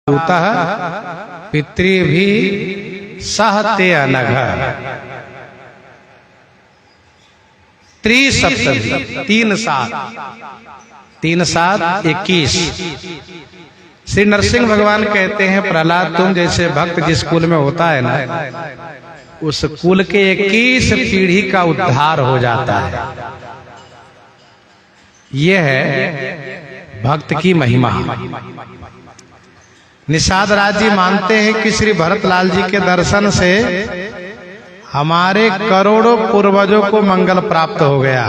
दूतः पितृभि सहते अनघ। त्रिसप्तमी 3-7-21। श्री नरसिंह भगवान कहते हैं, प्रहलाद तुम जैसे भक्त जिस कुल में होता है ना, उस कुल के 21 पीढ़ी का उद्धार हो जाता है। यह है भक्त की महिमा। निषाद राज जी मानते हैं कि श्री भरतलाल जी के दर्शन से हमारे करोड़ों पूर्वजों को मंगल प्राप्त हो गया।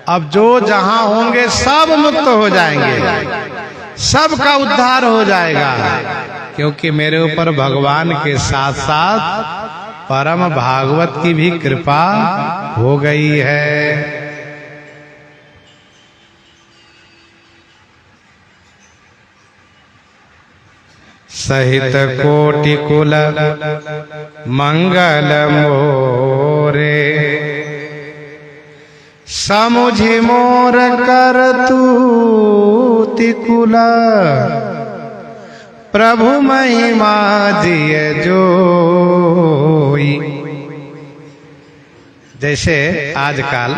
अब जो जहां होंगे सब मुक्त हो जाएंगे, सबका उद्धार हो जाएगा, क्योंकि मेरे ऊपर भगवान के साथ साथ परम भागवत की भी कृपा हो गई है। सहित कोटि कुल मंगल मोरे, समुझि मोर करतूति कुल, प्रभु महिमा जिय जोई। जैसे आजकल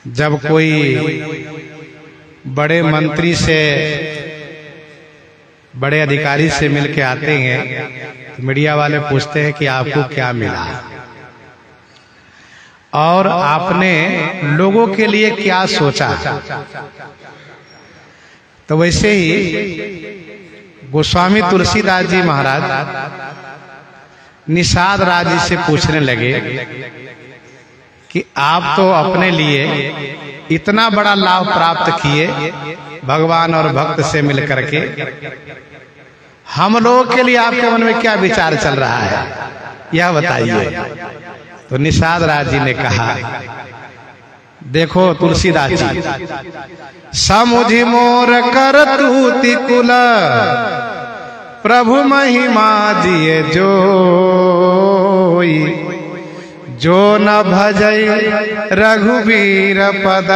जब कोई बड़े मंत्री से, बड़े अधिकारी से मिलके आते हैं तो मीडिया वाले पूछते हैं कि आपको क्या मिला और आपने लोगों के लिए क्या सोचा। तो वैसे ही गोस्वामी तुलसीदास जी महाराज निषाद राज जी से पूछने लगे कि आप तो अपने लिए इतना बड़ा लाभ प्राप्त किए भगवान और भक्त से मिलकर के, हम लोगों के लिए आपके मन में क्या विचार चल रहा है, यह बताइए। तो निषाद राज जी ने कहा, देखो तुलसीदास जी, समुझि मोर करतूति कुल, प्रभु महिमा जिय जोई, जो न भजई रघुवीर पद,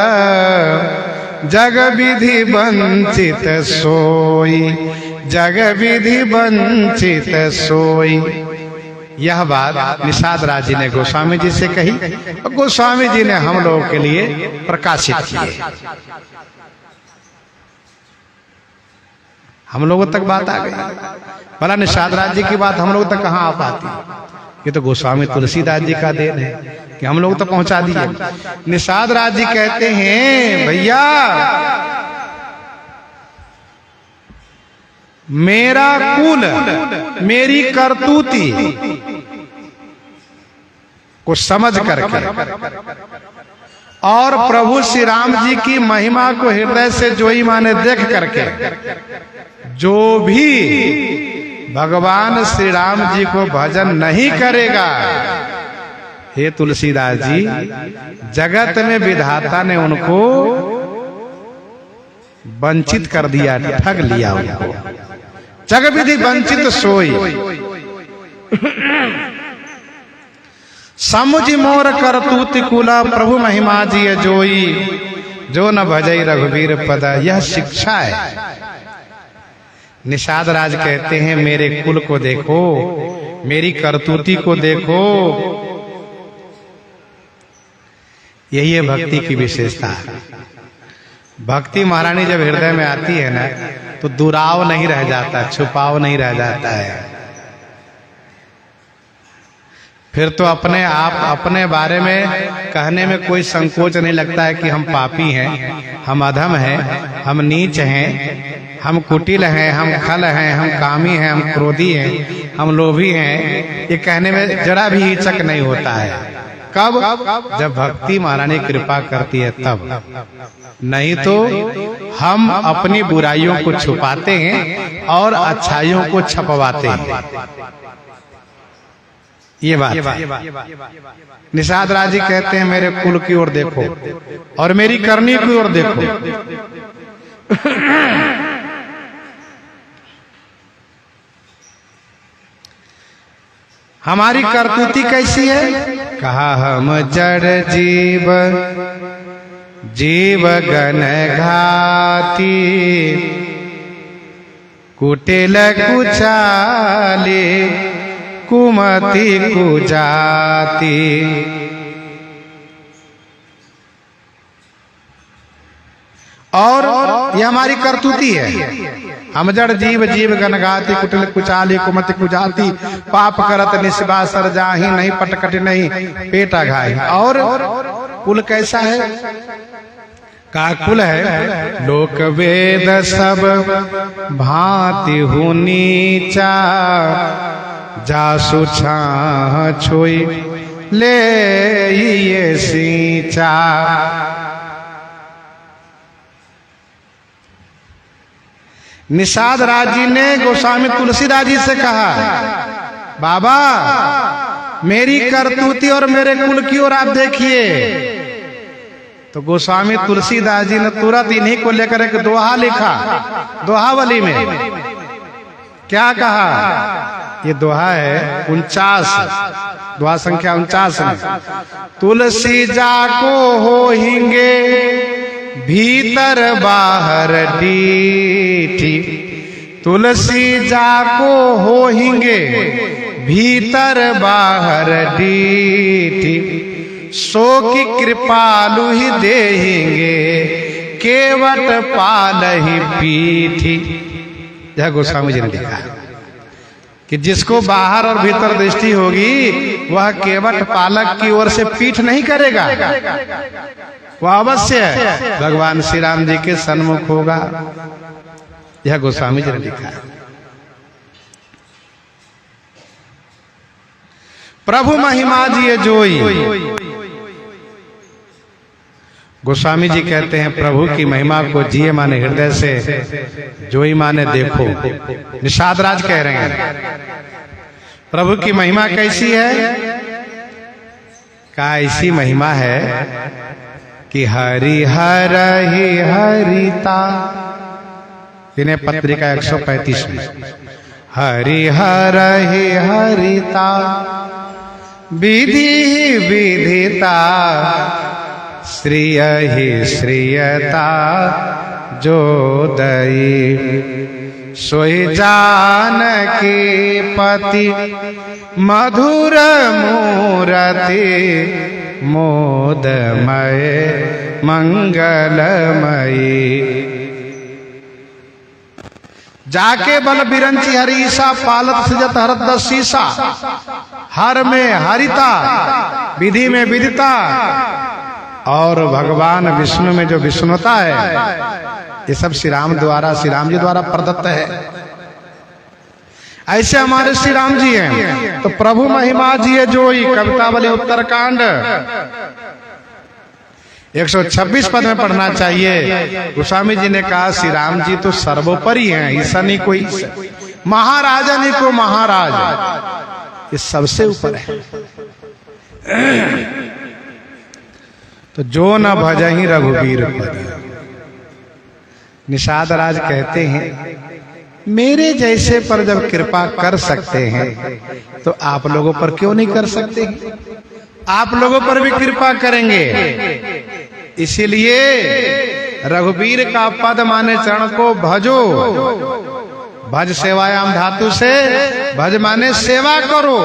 जग विधि वंचित सोई, जग विधि वंचित सोई। यह बात निषाद राज जी ने गोस्वामी जी से कही और गोस्वामी जी ने हम लोगों के लिए प्रकाशित किए। हम लोगों तक बात आ गई, भला निषाद राज जी की बात हम लोगों तक कहाँ आ पाती। ये तो गोस्वामी तुलसीदास जी का देन है कि हम लोग तो पहुंचा दिए। निषाद राज जी कहते हैं, भैया मेरा कुल, मेरी करतूती को समझ करके और प्रभु श्री राम जी की महिमा को हृदय से जोई माने देख करके, जो भी भगवान श्री राम जी को भजन नहीं करेगा, हे तुलसीदास जी, जगत में विधाता ने उनको वंचित कर दिया, ठग लिया उनको। जग विधि वंचित सोई, समुझि मोर करतूति कुला, प्रभु महिमा जिय जोई, जो न भजई रघुवीर पद। यह शिक्षा है। निषाद राज कहते हैं, मेरे कुल को देखो, मेरी करतूती को देखो, यही है भक्ति की विशेषता। भक्ति महारानी जब हृदय में आती है ना, तो दुराव नहीं रह जाता, छुपाव नहीं रह जाता है। फिर तो अपने आप अपने बारे में कहने में कोई संकोच नहीं लगता है कि हम पापी हैं, हम अधम हैं, हम नीच हैं, हम कुटिल हैं, हम खल हैं, हम कामी हैं, हम क्रोधी हैं, हम लोभी हैं। ये कहने में जरा भी हिचक नहीं होता है। कब? जब भक्ति महारानी कृपा करती है तब। नहीं तो हम अपनी बुराइयों को छुपाते हैं और अच्छाइयों को छपवाते हैं। ये बात है। निषाद राज जी कहते हैं, मेरे कुल की ओर देखो और मेरी करनी की ओर देखो। हमारी करतूती कैसी है? कहा हम जड़ जीव, जीव गण घाती, कुटिल कुचाले कुमति कुजाति। और यह हमारी करतूती है। हम जड़ जीव जीव गनगाती कुटिल कुचाली कुमति कुजाती। पाप करत निस्बासर जाही नहीं पटकट नहीं पेटा घाई। और कुल कैसा है? का कुल है? लोक वेद सब भांति हूँ नीचा जासु छाह छोई ले ये सींचा। निषाद राज जी ने गोस्वामी तुलसीदास जी से कहा, बाबा मेरी करतूती और मेरे कुल की ओर आप देखिए। तो गोस्वामी तुलसीदास जी ने तुरंत इन्हीं को लेकर एक दोहा लिखा। दोहावली में क्या कहा? ये दोहा है 49, दोहा संख्या 49 में। तुलसी जाको हो हिंगे भीतर बाहर डीठी। तुलसी जाको हो हिंगे भीतर बाहर डीठी। सो की कृपालु ही देंगे केवट पाल ही पीठी। यह गोस्वामी जी ने लिखा कि जिसको बाहर और भीतर दृष्टि होगी वह केवट पालक की ओर से पीठ नहीं करेगा, वह अवश्य भगवान श्री राम जी के सन्मुख होगा। यह गोस्वामी जी ने लिखा है। प्रभु महिमा जिए जोई। गोस्वामी जी कहते हैं प्रभु की महिमा को जिए माने हृदय से, जोई माने देखो। निषाद राज कह रहे हैं प्रभु की महिमा कैसी है? का ऐसी महिमा है कि हरि हर ही हरिता। दिने पत्रिका 135 में हरि हर ही हरिता विधि ही विधिता श्रिय ही श्रियता जो दई। सोई जानकी पति मधुर मूरति मोदमय मंगलमयी। जाके बल बिरंची हरीसा पालत सजत हरद शीसा। हर में हरिता, विधि में विदिता और भगवान विष्णु में जो विष्णुता है, ये सब श्री राम जी द्वारा प्रदत्त है। ऐसे हमारे श्री राम जी हैं। तो प्रभु महिमा जी है जो कविता वाले उत्तरकांड 126 पद में पढ़ना चाहिए। गोस्वामी जी ने कहा श्री राम जी तो सर्वोपरि हैं, ईसा नहीं कोई महाराजा नहीं को महाराज, ये सबसे ऊपर है। तो जो न भजहि रघुबीर पद। निषाद राज कहते हैं मेरे जैसे पर जब कृपा कर सकते हैं तो आप लोगों पर क्यों नहीं कर सकते? आप लोगों पर भी कृपा करेंगे। इसीलिए रघुबीर का पद माने चरण को भजो। भज सेवायाम धातु से भज माने सेवा करो।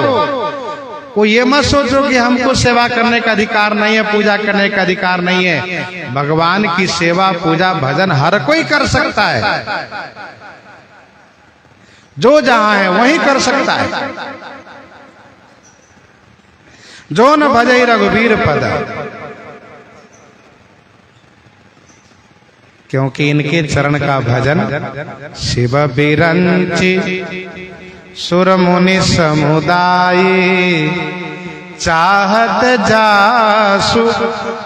कोई ये मत सोचो कि हमको सेवा करने का अधिकार नहीं है, पूजा करने का अधिकार नहीं है। भगवान की सेवा पूजा भजन हर कोई कर सकता है, जो जहां है वहीं कर सकता है। जो न भजई रघुबीर पद, क्योंकि इनके चरण का भजन शिव बिरंची सुर मुनि समुदाय चाहत जासु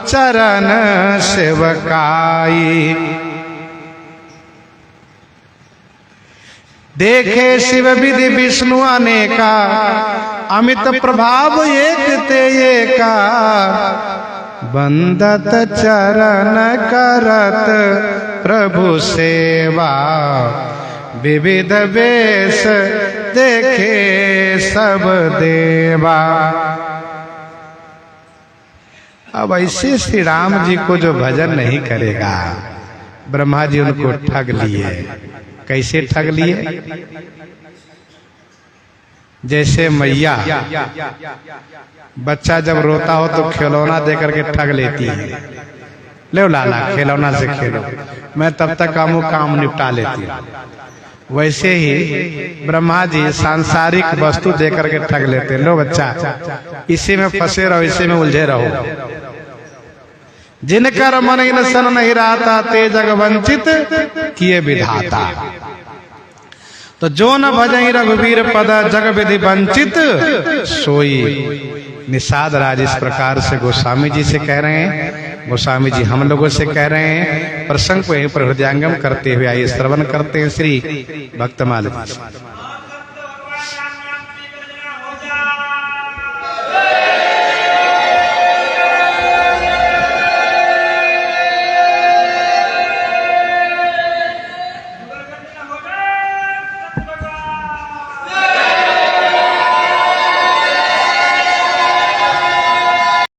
चरण सेवकाई। देखे शिव विधि विष्णु अनेका अमित प्रभाव एक ते एका। बंदत चरण करत प्रभु सेवा विविध वेश देखे सब देवा। अब ऐसे श्री राम जी को जो भजन नहीं करेगा, ब्रह्मा जी उनको ठग लिए। कैसे ठग लिए? जैसे मैया बच्चा जब रोता हो तो खिलौना देकर के ठग लेती है, ले लाला खिलौना से खेलो, मैं तब तक काम निपटा लेती हूँ। वैसे ही ब्रह्मा जी सांसारिक वस्तु देकर के ठग लेते, लो बच्चा इसी में फंसे रहो, इसी में उलझे रहो। जिनकर मन इन सन नहीं रहता, ते जग वंचित किए विधाता। तो जो न भजई रघुवीर पद, जग विधि वंचित सोई। निषाद राज इस प्रकार से गोस्वामी जी से कह रहे हैं, गोस्वामी जी हम लोगों से कह रहे हैं। प्रसंग को यहीं पर हृदयांगम करते हुए आइए श्रवण करते हैं श्री भक्तमाल जी।